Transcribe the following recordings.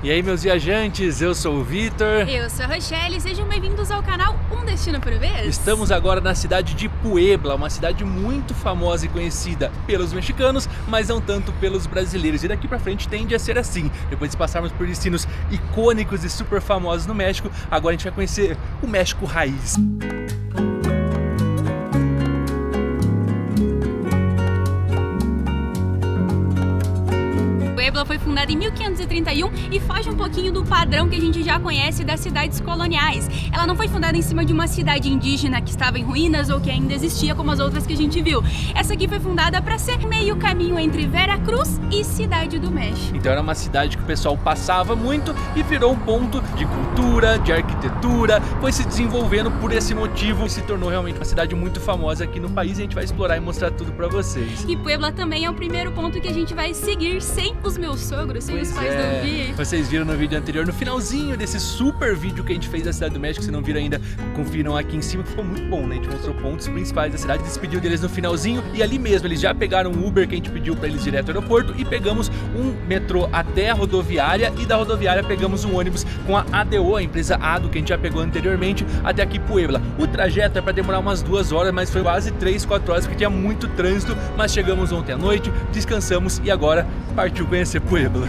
E aí, meus viajantes, eu sou o Vitor. Eu sou a Rochelle, sejam bem-vindos ao canal Um Destino por Vez. Estamos agora na cidade de Puebla, uma cidade muito famosa e conhecida pelos mexicanos, mas não tanto pelos brasileiros. E daqui pra frente tende a ser assim. Depois de passarmos por destinos icônicos e super famosos no México, agora a gente vai conhecer o México raiz. Puebla foi fundada em 1531 e foge um pouquinho do padrão que a gente já conhece das cidades coloniais. Ela não foi fundada em cima de uma cidade indígena que estava em ruínas ou que ainda existia como as outras que a gente viu. Essa aqui foi fundada para ser meio caminho entre Veracruz e Cidade do México. Então era uma cidade que o pessoal passava muito e virou um ponto de cultura, de arquitetura, foi se desenvolvendo por esse motivo e se tornou realmente uma cidade muito famosa aqui no país. E a gente vai explorar e mostrar tudo para vocês. E Puebla também é o primeiro ponto que a gente vai seguir sem os meus sogros, sem os pais do Vi. Vocês viram no vídeo anterior, no finalzinho desse super vídeo que a gente fez da Cidade do México, se não viram ainda, confiram aqui em cima, ficou muito bom, né? A gente mostrou pontos principais da cidade, despediu deles no finalzinho e ali mesmo eles já pegaram um Uber que a gente pediu pra eles direto ao aeroporto e pegamos um metrô até a rodoviária e da rodoviária pegamos um ônibus com a ADO, a empresa ADO que a gente já pegou anteriormente, até aqui Puebla. O trajeto é pra demorar umas 2 horas, mas foi quase 3, 4 horas porque tinha muito trânsito, mas chegamos ontem à noite, descansamos e agora partiu conhecer Puebla.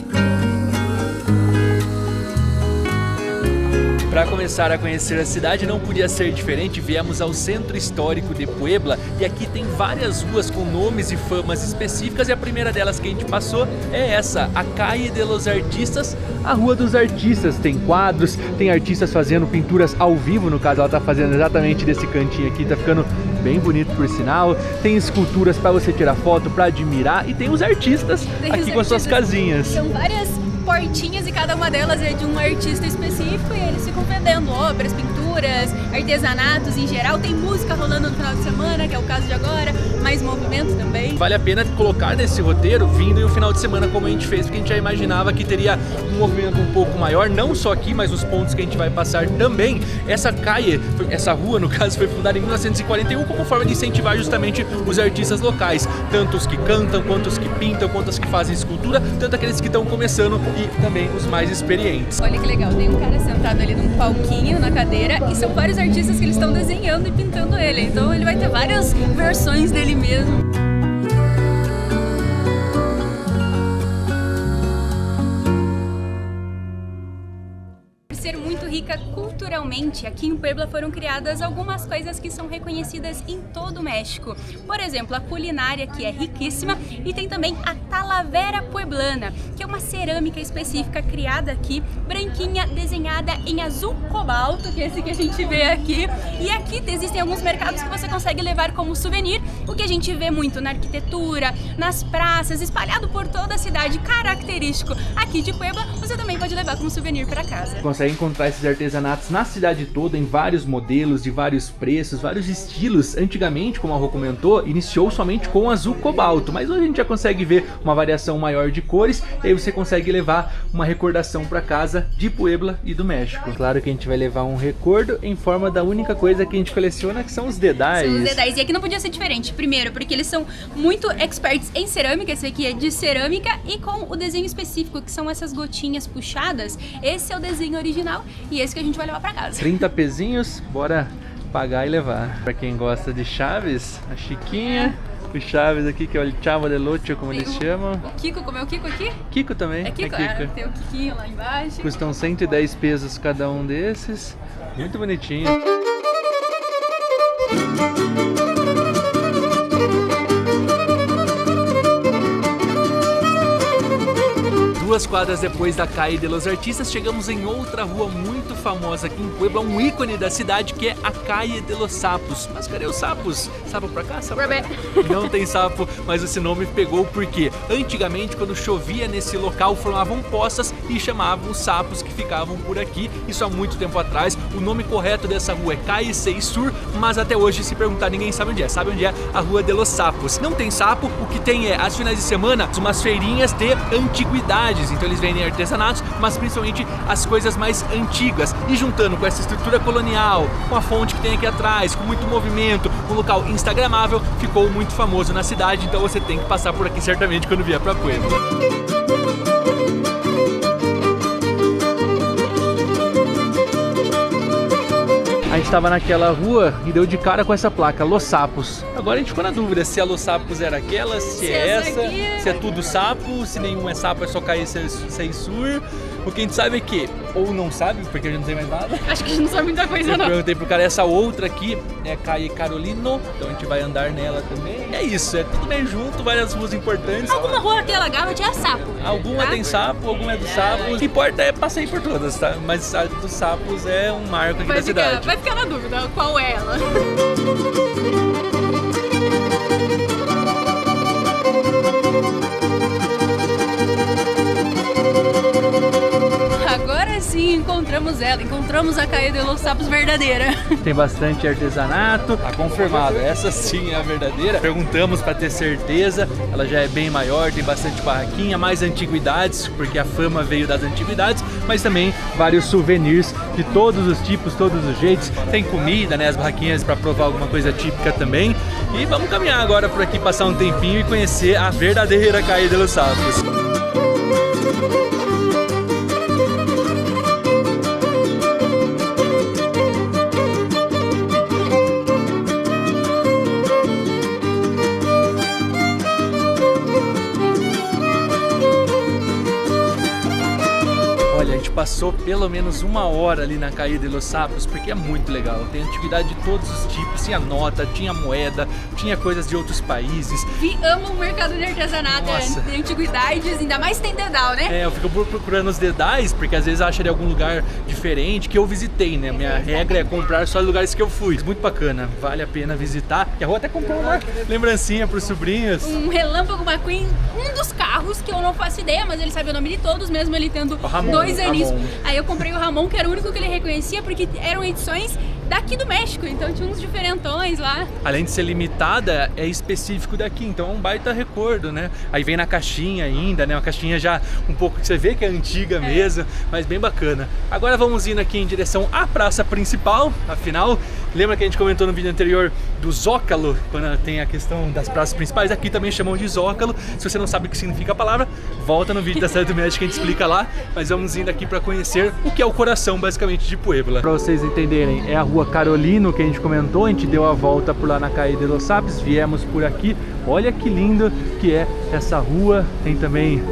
Para começar a conhecer a cidade não podia ser diferente, viemos ao centro histórico de Puebla e aqui tem várias ruas com nomes e famas específicas e a primeira delas que a gente passou é essa, a Calle de los Artistas, a Rua dos Artistas. Tem quadros, tem artistas fazendo pinturas ao vivo, no caso ela tá fazendo exatamente desse cantinho aqui, tá ficando bem bonito por sinal, tem esculturas para você tirar foto, para admirar e tem os artistas aqui com suas casinhas. São várias portinhas e cada uma delas é de um artista específico e eles ficam vendendo obras, pinturas, artesanatos em geral. Tem música rolando no final de semana, que é o caso de agora, mais movimento também. Vale a pena colocar nesse roteiro vindo em um final de semana como a gente fez, porque a gente já imaginava que teria um movimento um pouco maior, não só aqui, mas nos pontos que a gente vai passar também. Essa calle, essa rua no caso, foi fundada em 1941 como forma de incentivar justamente os artistas locais, tanto os que cantam, quanto os que pintam, quanto os que fazem escultura, tanto aqueles que estão começando e também os mais experientes. Olha que legal, tem um cara sentado ali num palquinho na cadeira e são vários artistas que eles estão desenhando e pintando ele, então ele vai ter várias versões dele mesmo. Ser muito rica culturalmente, aqui em Puebla foram criadas algumas coisas que são reconhecidas em todo o México. Por exemplo, a culinária, que é riquíssima, e tem também a talavera pueblana, que é uma cerâmica específica criada aqui, branquinha, desenhada em azul cobalto, que é esse que a gente vê aqui. E aqui existem alguns mercados que você consegue levar como souvenir, o que a gente vê muito na arquitetura, nas praças, espalhado por toda a cidade, característico aqui de Puebla, você também pode levar como souvenir para casa. Consegue encontrar esses artesanatos na cidade toda, em vários modelos, de vários preços, vários estilos. Antigamente, como a Rô comentou, iniciou somente com azul cobalto, mas hoje a gente já consegue ver uma variação maior de cores e aí você consegue levar uma recordação para casa de Puebla e do México. Claro que a gente vai levar um recordo em forma da única coisa que a gente coleciona, que são os dedais. São os dedais, e aqui não podia ser diferente. Primeiro, porque eles são muito experts em cerâmica, esse aqui é de cerâmica e com o desenho específico, que são essas gotinhas puxadas. Esse é o desenho original e esse que a gente vai levar pra casa. 30 pezinhos, bora pagar e levar. Pra quem gosta de chaves, a Chiquinha, o Chaves aqui, que é o Chavo del Ocho, como eles chamam. O Kiko, como é o Kiko aqui? Kiko também. É Kiko, tem o Kikinho lá embaixo. Custam 110 pesos cada um desses. Muito bonitinho. Duas quadras depois da Calle de los Artistas, chegamos em outra rua muito famosa aqui em Puebla, um ícone da cidade, que é a Calle de los Sapos. Mas cadê os sapos? Sapo pra cá? Sapo pra cá? Não tem sapo, mas esse nome pegou porque antigamente, quando chovia nesse local, formavam poças e chamavam os sapos que ficavam por aqui. Isso há muito tempo atrás. O nome correto dessa rua é Calle 6 Sur, mas até hoje, se perguntar, ninguém sabe onde é. Sabe onde é a Rua de los Sapos. Não tem sapo, o que tem é, às finais de semana, umas feirinhas de antiguidades. Então eles vendem artesanatos, mas principalmente as coisas mais antigas. E juntando com essa estrutura colonial, com a fonte que tem aqui atrás, com muito movimento, um local instagramável, ficou muito famoso na cidade. Então você tem que passar por aqui certamente quando vier pra Puebla. estava naquela rua e deu de cara com essa placa, Los Sapos. Agora a gente ficou na dúvida se a Los Sapos era aquela, se é essa, se é tudo sapo, se nenhum é sapo, é só cair sem sur. O que a gente sabe é que, ou não sabe, porque a gente não tem mais nada. Acho que a gente não sabe muita coisa, não. Eu perguntei pro cara, essa outra aqui é Calle Carolino, então a gente vai andar nela também. É isso, é tudo bem junto, várias ruas importantes. Alguma rua que ela gava tinha sapo. Alguma tem sapo, alguma é dos sapos. O que importa é passei por todas, tá? Mas a dos sapos é um marco aqui da cidade. Vai ficar na dúvida qual é ela. Agora sim encontramos ela, encontramos a Calle de los Sapos verdadeira. Tem bastante artesanato, tá confirmado, essa sim é a verdadeira. Perguntamos para ter certeza, ela já é bem maior, tem bastante barraquinha, mais antiguidades, porque a fama veio das antiguidades, mas também vários souvenirs de todos os tipos, todos os jeitos. Tem comida, né, as barraquinhas para provar alguma coisa típica também. E vamos caminhar agora por aqui, passar um tempinho e conhecer a verdadeira Calle de los Sapos. Olha, a gente passou pelo menos 1 hora ali na Calle de los Sapos, porque é muito legal. Tem atividade de todos os tipos, tinha nota, tinha moeda, tinha coisas de outros países. Amo o mercado de artesanato, de antiguidades, ainda mais tem dedal, né? É, eu fico procurando os dedais, porque às vezes acha de algum lugar diferente que eu visitei, né? Minha regra é comprar só lugares que eu fui. Muito bacana, vale a pena visitar. E eu vou até comprar uma lembrancinha pros sobrinhos. Um Relâmpago McQueen, um dos carros que eu não faço ideia, mas ele sabe o nome de todos, mesmo ele tendo 2 aninhos. Aí eu comprei o Ramon, que era o único que ele reconhecia, porque eram edições daqui do México, então tinha uns diferentões lá. Além de ser limitada, é específico daqui, então é um baita recordo, né? Aí vem na caixinha ainda, né? Uma caixinha já um pouco que você vê que é antiga mesmo, mas bem bacana. Agora vamos indo aqui em direção à praça principal, afinal, lembra que a gente comentou no vídeo anterior do Zócalo, quando tem a questão das praças principais, aqui também chamam de Zócalo. Se você não sabe o que significa a palavra, volta no vídeo da Cidade do México que a gente explica lá, mas vamos indo aqui para conhecer o que é o coração, basicamente, de Puebla. Para vocês entenderem, é a rua Carolino que a gente comentou, a gente deu a volta por lá na Calle de los Sapos, viemos por aqui, olha que lindo que é essa rua, tem também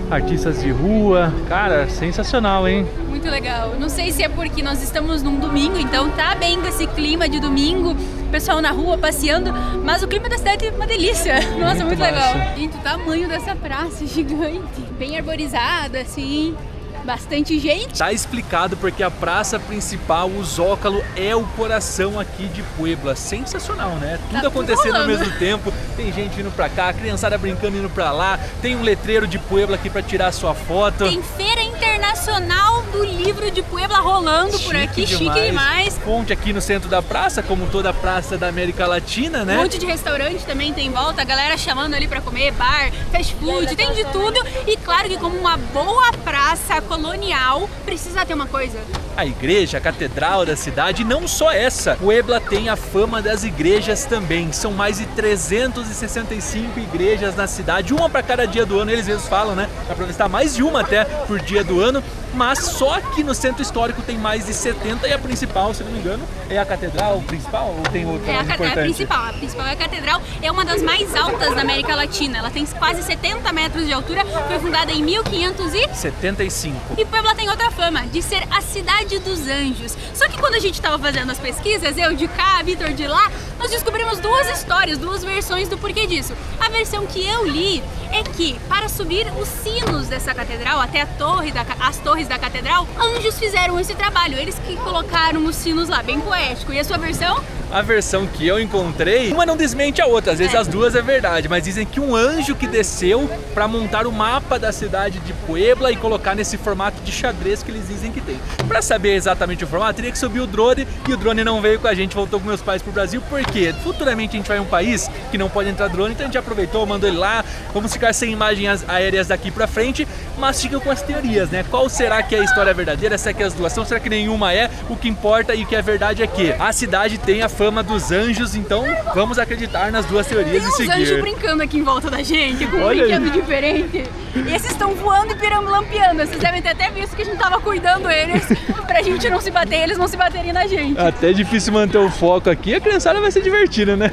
artistas de rua, cara, sensacional, hein? Muito legal, não sei se é porque nós estamos num domingo, então tá bem com esse clima de domingo, pessoal na rua passeando, mas o clima da cidade é uma delícia, nossa, muito legal. Gente, o tamanho dessa praça gigante, bem arborizada, assim... Bastante gente. Tá explicado porque a praça principal, o Zócalo, é o coração aqui de Puebla. Sensacional, né? Tudo acontecendo ao mesmo tempo. Tem gente indo pra cá, criançada brincando indo pra lá. Tem um letreiro de Puebla aqui pra tirar sua foto. Tem Feira Internacional do Livro de Puebla rolando por aqui, chique demais. Ponte aqui no centro da praça, como toda praça da América Latina, né? Um monte de restaurante também tem em volta, a galera chamando ali pra comer, bar, fast food, tem de tudo. E claro que como uma boa praça colonial, precisa ter uma coisa. A igreja, a catedral da cidade, e não só essa. Puebla tem a fama das igrejas também. São mais de 365 igrejas na cidade, uma para cada dia do ano, eles mesmos falam, né? Dá pra visitar mais de uma até por dia do ano. Mas só aqui no centro histórico tem mais de 70 e a principal, se não me engano, é a catedral principal ou tem outra mais importante? É a principal é a catedral, é uma das mais altas da América Latina. Ela tem quase 70 metros de altura, foi fundada em 1575. E Puebla tem outra fama, de ser a cidade dos anjos. Só que quando a gente estava fazendo as pesquisas, eu de cá, Vitor de lá, nós descobrimos 2 histórias, 2 versões do porquê disso. A versão que eu li é que para subir os sinos dessa catedral até as torres da catedral, anjos fizeram esse trabalho, eles que colocaram os sinos lá, bem poético. E a sua versão? A versão que eu encontrei, uma não desmente a outra, às vezes as duas é verdade, mas dizem que um anjo que desceu para montar o mapa da cidade de Puebla e colocar nesse formato de xadrez que eles dizem que tem. Para saber exatamente o formato, teria que subir o drone, e o drone não veio com a gente, voltou com meus pais pro Brasil, porque futuramente a gente vai em um país que não pode entrar drone, então a gente aproveitou, mandou ele lá, vamos ficar sem imagens aéreas daqui pra frente, mas ficam com as teorias, né? Qual será que é a história verdadeira, será que as duas são, será que nenhuma é? O que importa e o que é verdade é que a cidade tem a fama dos anjos, então vamos acreditar nas duas teorias e seguir. Tem uns anjos brincando aqui em volta da gente, com um Olha brinquedo aí. diferente. E esses estão voando e pirambulampiando. Vocês devem ter até visto que a gente tava cuidando eles pra gente não se bater, eles não se baterem na gente. Até difícil manter o foco aqui, a criançada vai ser divertida, né?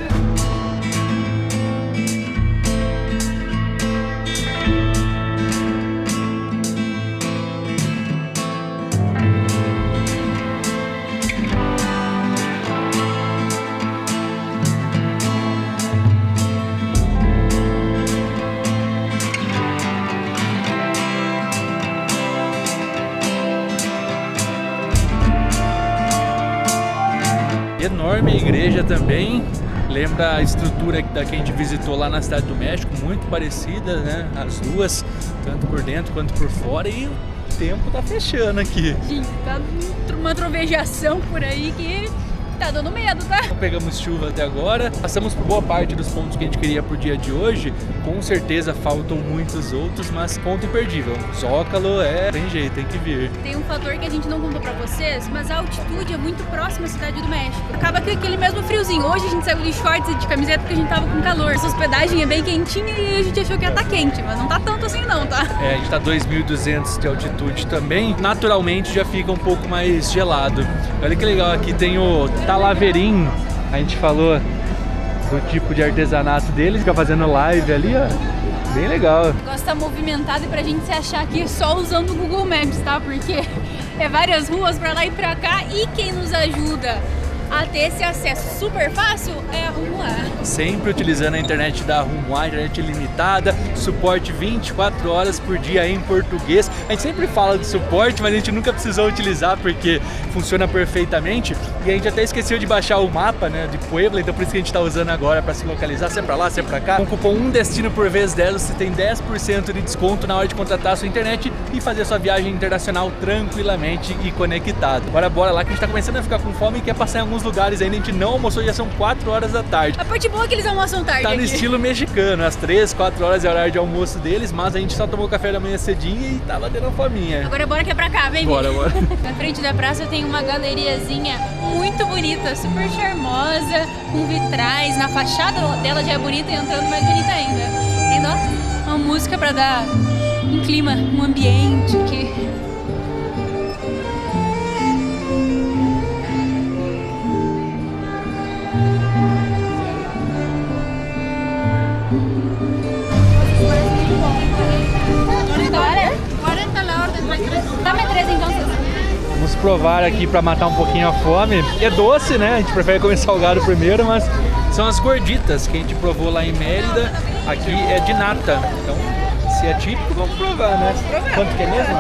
Enorme a igreja também, lembra a estrutura da que a gente visitou lá na Cidade do México, muito parecida, né? As duas, tanto por dentro quanto por fora, e o tempo tá fechando aqui. Gente, tá uma trovejação por aí que tá dando medo, tá? Não pegamos chuva até agora, passamos por boa parte dos pontos que a gente queria pro dia de hoje. Com certeza faltam muitos outros, mas ponto imperdível. Zócalo tem jeito, tem que vir. Tem um fator que a gente não contou pra vocês, mas a altitude é muito próxima à Cidade do México. Acaba com aquele mesmo friozinho. Hoje a gente saiu de shorts e de camiseta porque a gente tava com calor. Essa hospedagem é bem quentinha e a gente achou que ia estar quente, mas não tá tanto assim não, tá? A gente tá 2.200 de altitude também, naturalmente já fica um pouco mais gelado. Olha que legal, aqui tem o Talaverim, a gente falou do tipo de artesanato deles, fica fazendo live ali, ó, bem legal. O negócio tá movimentado e pra gente se achar aqui só usando o Google Maps, tá? Porque é várias ruas pra lá e pra cá e quem nos ajuda a ter esse acesso super fácil é a Rumuar. Sempre utilizando a internet da Rumuar, internet ilimitada, suporte 24 horas por dia em português. A gente sempre fala de suporte, mas a gente nunca precisou utilizar porque funciona perfeitamente. E a gente até esqueceu de baixar o mapa, né, de Puebla, então por isso que a gente está usando agora para se localizar, se é para lá, se é para cá. Com o cupom Um Destino por vez 10, você tem 10% de desconto na hora de contratar a sua internet e fazer a sua viagem internacional tranquilamente e conectado. Agora bora lá que a gente tá começando a ficar com fome e quer passar em alguns lugares ainda, a gente não almoçou, já são 4 horas da tarde. A parte boa é que eles almoçam tarde Tá no aqui. estilo mexicano, às 3, 4 horas é o horário de almoço deles, mas a gente só tomou café da manhã cedinho e tava tendo fominha. Agora bora que é pra cá, vem. Bora. Na frente da praça tem uma galeriazinha muito bonita, super charmosa, com vitrais. Na fachada dela já é bonita e entrando mais bonita ainda. Tem uma música pra dar um clima, um ambiente aqui. Dá-me 3 então. Vamos provar aqui pra matar um pouquinho a fome. É doce, né? A gente prefere comer salgado primeiro, mas são as gorditas que a gente provou lá em Mérida. Aqui é de nata. Então, se é típico, vamos provar, né? Quanto que é mesmo?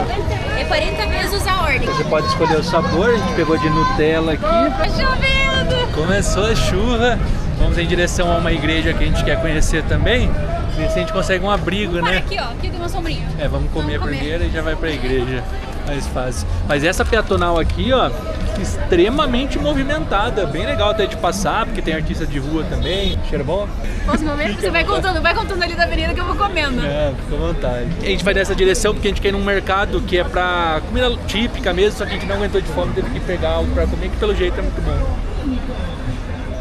É 40 pesos a ordem. Você pode escolher o sabor. A gente pegou de Nutella aqui. Tá chovendo! Começou a chuva. Vamos em direção a uma igreja que a gente quer conhecer também. Ver se a gente consegue um abrigo, né? Aqui, ó. Aqui tem uma sombrinha. Vamos comer primeiro e já vai pra igreja. Mais fácil. Mas essa peatonal aqui, ó, extremamente movimentada. Bem legal até de passar, porque tem artista de rua também. Cheiro bom? Posso comer? Você vai contando ali da avenida que eu vou comendo. Fica à vontade. A gente vai nessa direção porque a gente quer ir num mercado que é pra comida típica mesmo, só que a gente não aguentou de fome, teve que pegar algo pra comer, que pelo jeito é muito bom.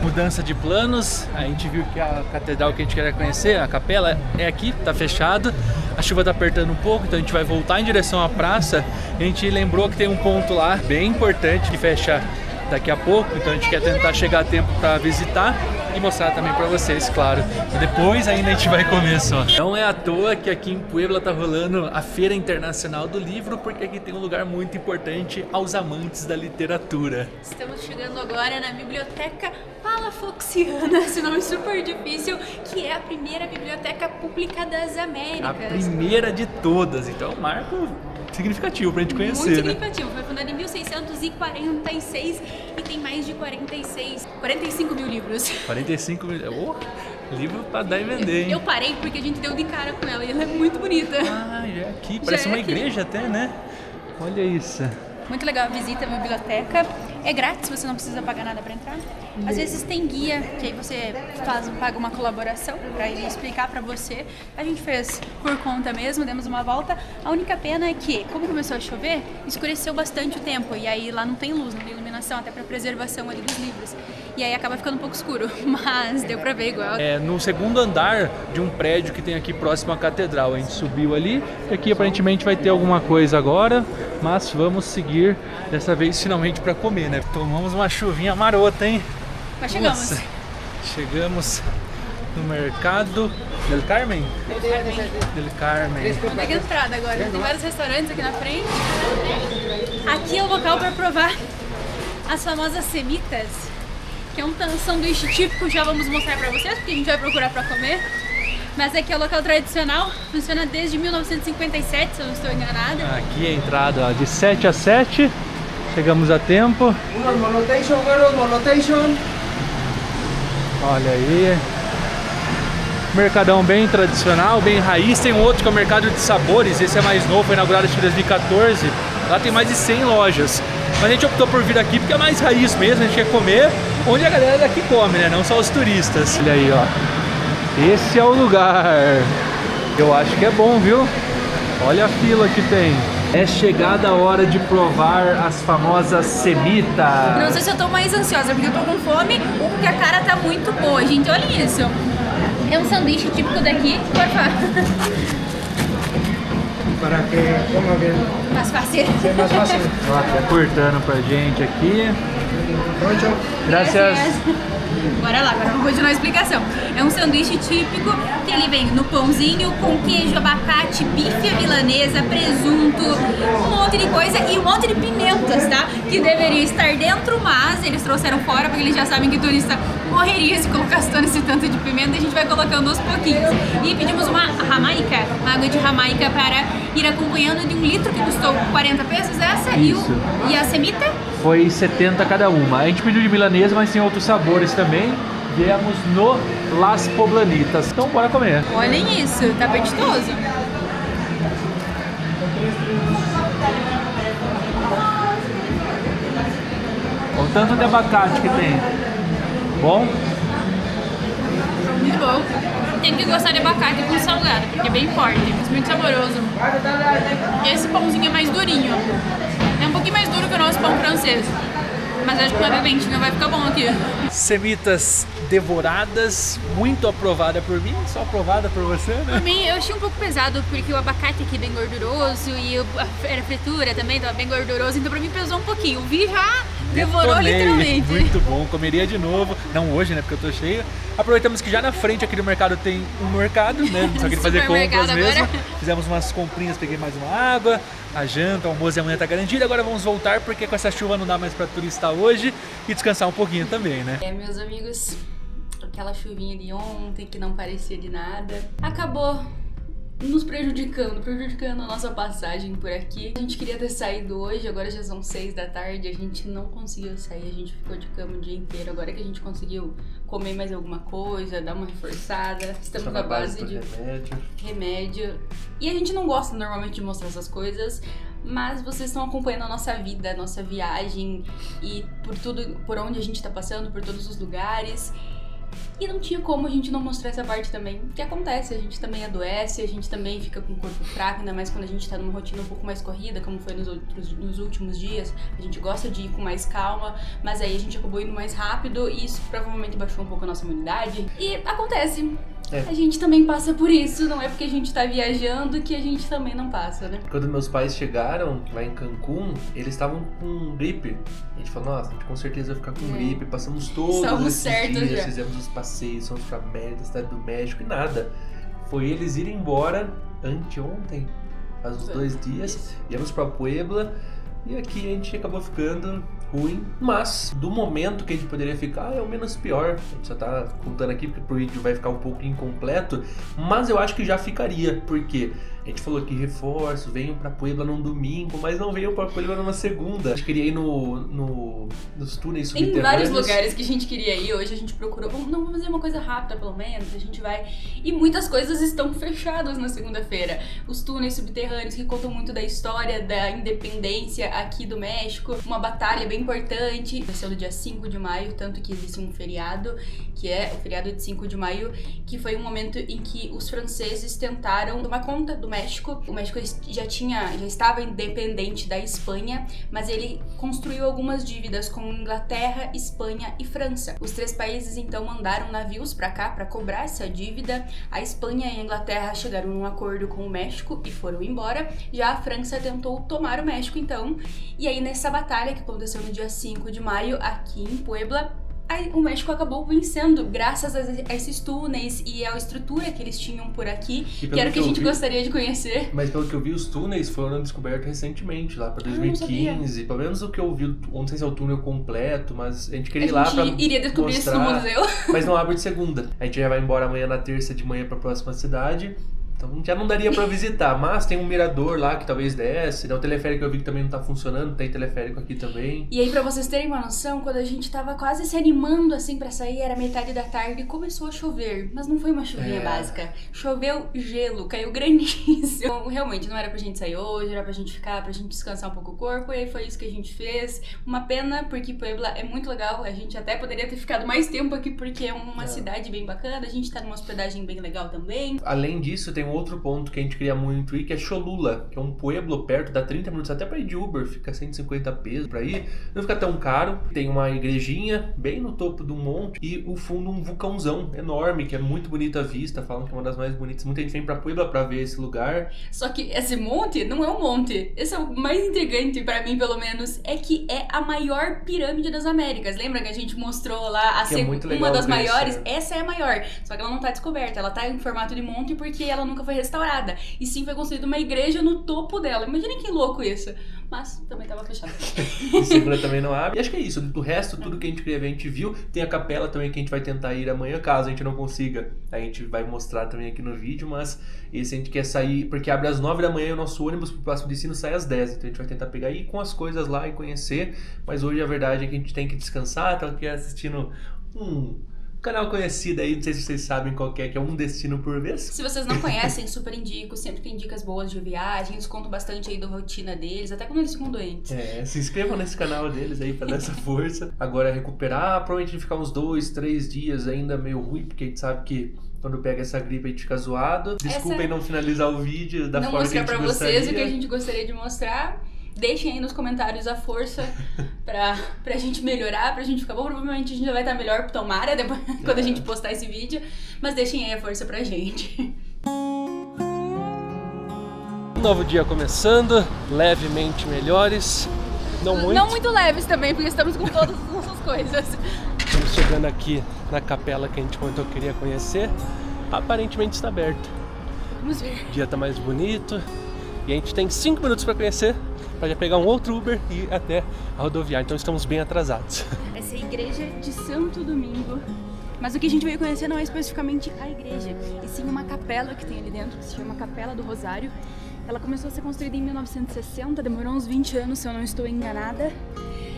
Mudança de planos, a gente viu que a catedral que a gente quer conhecer, a capela, é aqui, tá fechado. A chuva tá apertando um pouco, então a gente vai voltar em direção à praça. A gente lembrou que tem um ponto lá bem importante que fecha daqui a pouco, então a gente quer tentar chegar a tempo para visitar e mostrar também para vocês, claro. E depois ainda a gente vai comer só. Não é à toa que aqui em Puebla tá rolando a Feira Internacional do Livro, porque aqui tem um lugar muito importante aos amantes da literatura. Estamos chegando agora na Biblioteca Palafoxiana, esse nome super difícil, que é a primeira biblioteca pública das Américas. A primeira de todas, então é um marco significativo pra gente conhecer, muito né? significativo, foi fundada em 1646 e tem mais de 45 mil livros. 45 mil... Oh, livro pra dar e vender, hein? Eu parei porque a gente deu de cara com ela e ela é muito bonita. Ah, já é aqui, parece Já é uma aqui. igreja até, né? Olha isso. Muito legal a visita à biblioteca. É grátis, você não precisa pagar nada para entrar. Às vezes tem guia, que aí você paga uma colaboração para ele explicar para você. A gente fez por conta mesmo, demos uma volta. A única pena é que, como começou a chover, escureceu bastante o tempo. E aí lá não tem luz, não tem iluminação, até para preservação ali dos livros. E aí acaba ficando um pouco escuro, mas deu para ver igual. É no segundo andar de um prédio que tem aqui próximo à catedral. A gente subiu ali e aqui aparentemente vai ter alguma coisa agora, mas vamos seguir dessa vez finalmente para comer, né? Tomamos uma chuvinha marota, hein? Mas chegamos. Nossa, chegamos no mercado del Carmen? Del Carmen. Vamos pegar a entrada agora. Tem vários restaurantes aqui na frente. Aqui é o local para provar as famosas semitas, que é um sanduíche típico, já vamos mostrar pra vocês, porque a gente vai procurar pra comer. Mas aqui é o local tradicional, funciona desde 1957, se eu não estou enganada. Aqui é a entrada, ó, de 7 a 7, chegamos a tempo. Olha aí, mercadão bem tradicional, bem raiz. Tem um outro que é o Mercado de Sabores, esse é mais novo, foi inaugurado em 2014. Lá tem mais de 100 lojas. Mas a gente optou por vir aqui porque é mais raiz mesmo, a gente quer comer onde a galera daqui come, né? Não só os turistas. Olha aí, ó. Esse é o lugar. Eu acho que é bom, viu? Olha a fila que tem. É chegada a hora de provar as famosas semitas. Não sei se eu tô mais ansiosa porque eu tô com fome ou porque a cara tá muito boa, gente. Olha isso. É um sanduíche típico daqui. Por favor. Para que coma bien. Mais fácil. Sea más fácil. Ó, tá cortando pra gente aqui. Pronto. Graças. Bora lá, agora vamos continuar a explicação. É um sanduíche típico que ele vem no pãozinho com queijo, abacate, bife à milanesa, presunto, um monte de coisa e um monte de pimentas, tá? Que deveria estar dentro, mas eles trouxeram fora porque eles já sabem que turista morreria se colocasse todo esse tanto de pimenta e a gente vai colocando aos pouquinhos. E pedimos uma jamaica, uma água de jamaica para ir acompanhando de 1 litro que custou 40 pesos essa. Isso. E a semita? Foi 70 cada uma. A gente pediu de milanesa, mas tem outros sabores também. Viemos no Las Poblanitas. Então bora comer. Olhem isso, tá apetitoso. Olha o tanto de abacate que tem. Bom? Muito bom. Tem que gostar de abacate com salgado, porque é bem forte, mas muito saboroso. Esse pãozinho é mais durinho. É um pouquinho mais duro que o nosso pão francês. Mas acho que o pimentinho vai ficar bom aqui. Semitas devoradas, muito aprovada por mim, só aprovada por você, né? Por mim, eu achei um pouco pesado, porque o abacate aqui é bem gorduroso e a fritura também tava bem gorduroso, então pra mim pesou um pouquinho. O Vi já devorou Detonei. literalmente. Muito bom, comeria de novo. Não hoje, né, porque eu tô cheio. Aproveitamos que já na frente aqui do mercado tem um mercado, né? Só queria fazer compras Supermercado mesmo. agora. Fizemos umas comprinhas, peguei mais uma água, a janta, o almoço e amanhã tá garantido. Agora vamos voltar, porque com essa chuva não dá mais pra turistar hoje e descansar um pouquinho também, né? Meus amigos, aquela chuvinha de ontem que não parecia de nada, acabou nos prejudicando a nossa passagem por aqui. A gente queria ter saído hoje, agora já são 6 da tarde, a gente não conseguiu sair, a gente ficou de cama o dia inteiro. Agora que a gente conseguiu comer mais alguma coisa, dar uma reforçada, estamos à base de remédio. E a gente não gosta normalmente de mostrar essas coisas, mas vocês estão acompanhando a nossa vida, a nossa viagem e por tudo, por onde a gente tá passando, por todos os lugares. E não tinha como a gente não mostrar essa parte também, que acontece, a gente também adoece, a gente também fica com o corpo fraco, ainda mais quando a gente tá numa rotina um pouco mais corrida, como foi nos últimos dias. A gente gosta de ir com mais calma, mas aí a gente acabou indo mais rápido e isso provavelmente baixou um pouco a nossa imunidade. E acontece. A gente também passa por isso, não é porque a gente tá viajando que a gente também não passa, né? Quando meus pais chegaram lá em Cancún, eles estavam com gripe. A gente falou, nossa, a gente com certeza vai ficar com gripe. Passamos todos Estamos esses certos dias, já. fizemos os passeios, fomos pra Mérida, Cidade do México e nada. Foi eles irem embora anteontem, faz uns 2 dias. Viemos pra Puebla e aqui a gente acabou ficando ruim, mas do momento que a gente poderia ficar é o menos pior. A gente só tá contando aqui porque pro vídeo vai ficar um pouco incompleto, mas eu acho que já ficaria, porque A gente falou que reforço, venham pra Puebla num domingo, mas não venham pra Puebla numa segunda. A gente queria ir nos túneis subterrâneos. Tem vários lugares que a gente queria ir, hoje a gente procurou, vamos fazer uma coisa rápida pelo menos, a gente vai... E muitas coisas estão fechadas na segunda-feira. Os túneis subterrâneos que contam muito da história da independência aqui do México, uma batalha bem importante, aconteceu no dia 5 de maio, tanto que existe um feriado, que é o feriado de 5 de maio, que foi um momento em que os franceses tentaram tomar conta do México. O México já estava independente da Espanha, mas ele construiu algumas dívidas com Inglaterra, Espanha e França. Os 3 países então mandaram navios pra cá pra cobrar essa dívida. A Espanha e a Inglaterra chegaram num acordo com o México e foram embora. Já a França tentou tomar o México então. E aí nessa batalha que aconteceu no dia 5 de maio aqui em Puebla, o México acabou vencendo graças a esses túneis e à estrutura que eles tinham por aqui, que era o que a gente gostaria de conhecer. Mas pelo que eu vi, os túneis foram descobertos recentemente, lá pra 2015. Pelo menos o que eu vi, não sei se é o túnel completo, mas a gente queria ir lá pra iria descobrir mostrar, isso no museu. Mas não abre de segunda. A gente já vai embora amanhã na terça de manhã pra próxima cidade. Então já não daria pra visitar, mas tem um mirador lá que talvez desce, né? O teleférico eu vi que também não tá funcionando, tem teleférico aqui também. E aí pra vocês terem uma noção, quando a gente tava quase se animando assim pra sair, era metade da tarde e começou a chover, mas não foi uma chuvinha básica, choveu gelo, caiu granizo. Então, realmente não era pra gente sair hoje, era pra gente ficar, pra gente descansar um pouco o corpo, e aí foi isso que a gente fez. Uma pena, porque Puebla é muito legal, a gente até poderia ter ficado mais tempo aqui porque é uma cidade bem bacana, a gente tá numa hospedagem bem legal também. Além disso, tem um outro ponto que a gente queria muito ir, que é Cholula, que é um pueblo perto, dá 30 minutos até pra ir de Uber, fica 150 pesos pra ir, não fica tão caro. Tem uma igrejinha bem no topo do monte e o fundo um vulcãozão enorme, que é muito bonita a vista, falam que é uma das mais bonitas. Muita gente vem pra Puebla pra ver esse lugar. Só que esse monte não é um monte, esse é o mais intrigante pra mim, pelo menos, é que é a maior pirâmide das Américas. Lembra que a gente mostrou lá uma das maiores? Essa é a maior, só que ela não tá descoberta, ela tá em formato de monte porque ela nunca foi restaurada. E sim, foi construída uma igreja no topo dela. Imaginem que louco isso. Mas também tava fechado. E segunda também não abre. E acho que é isso. Do resto, tudo que a gente queria ver, a gente viu. Tem a capela também que a gente vai tentar ir amanhã, caso a gente não consiga. A gente vai mostrar também aqui no vídeo, mas esse a gente quer sair, porque abre às 9 da manhã e o nosso ônibus pro próximo destino sai às 10. Então a gente vai tentar pegar e ir com as coisas lá e conhecer. Mas hoje a verdade é que a gente tem que descansar. Então aqui assistindo canal conhecido aí, não sei se vocês sabem qual que é Um Destino por Vez. Se vocês não conhecem, super indico, sempre tem dicas boas de viagem, eles contam bastante aí da rotina deles, até quando eles ficam doentes. Se inscrevam nesse canal deles aí pra dar essa força. Agora recuperar, provavelmente ficar uns 2, 3 dias ainda meio ruim, porque a gente sabe que quando pega essa gripe a gente fica zoado. Desculpem não finalizar o vídeo da forma que a gente gostaria. Não mostrar pra vocês o que a gente gostaria de mostrar. Deixem aí nos comentários a força pra gente melhorar, pra gente ficar bom. Provavelmente a gente já vai estar melhor, tomara, depois, quando a gente postar esse vídeo. Mas deixem aí a força pra gente. Um novo dia começando, levemente melhores. Não muito leves também, porque estamos com todas as nossas coisas. Estamos chegando aqui na capela que a gente comentou que queria conhecer. Aparentemente está aberto. Vamos ver. O dia tá mais bonito. E a gente tem 5 minutos para conhecer, para já pegar um outro Uber e ir até a rodoviária. Então estamos bem atrasados. Essa é a igreja de Santo Domingo. Mas o que a gente veio conhecer não é especificamente a igreja, e sim uma capela que tem ali dentro, que se chama Capela do Rosário. Ela começou a ser construída em 1960, demorou uns 20 anos, se eu não estou enganada.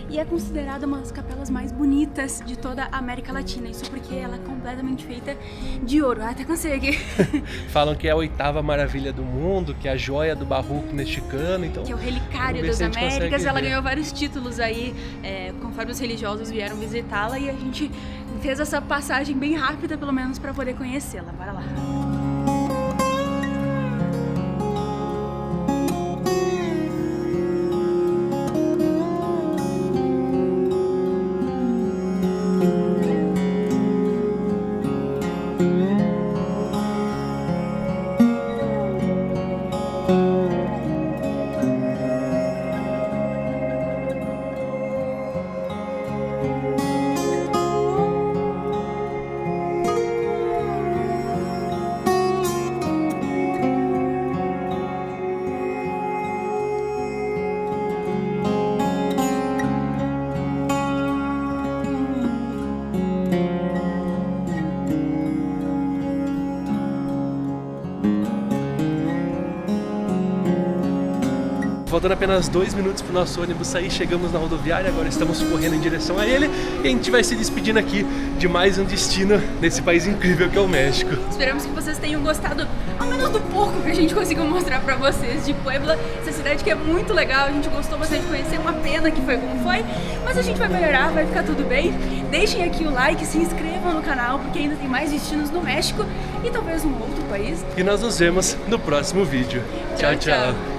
E é considerada uma das capelas mais bonitas de toda a América Latina. Isso porque ela é completamente feita de ouro. Até cansei aqui. Falam que é a 8ª maravilha do mundo, que é a joia do barroco mexicano. Então, que é o relicário das Américas. Ela ganhou vários títulos aí, conforme os religiosos vieram visitá-la. E a gente fez essa passagem bem rápida, pelo menos, para poder conhecê-la. Bora lá. Faltando apenas 2 minutos pro nosso ônibus sair, chegamos na rodoviária, agora estamos correndo em direção a ele e a gente vai se despedindo aqui de mais um destino nesse país incrível que é o México. Esperamos que vocês tenham gostado, ao menos do pouco que a gente conseguiu mostrar pra vocês de Puebla, essa cidade que é muito legal, a gente gostou bastante de conhecer, uma pena que foi como foi, mas a gente vai melhorar, vai ficar tudo bem. Deixem aqui o like, se inscrevam no canal, porque ainda tem mais destinos no México e talvez um outro país. E nós nos vemos no próximo vídeo. Tchau, tchau!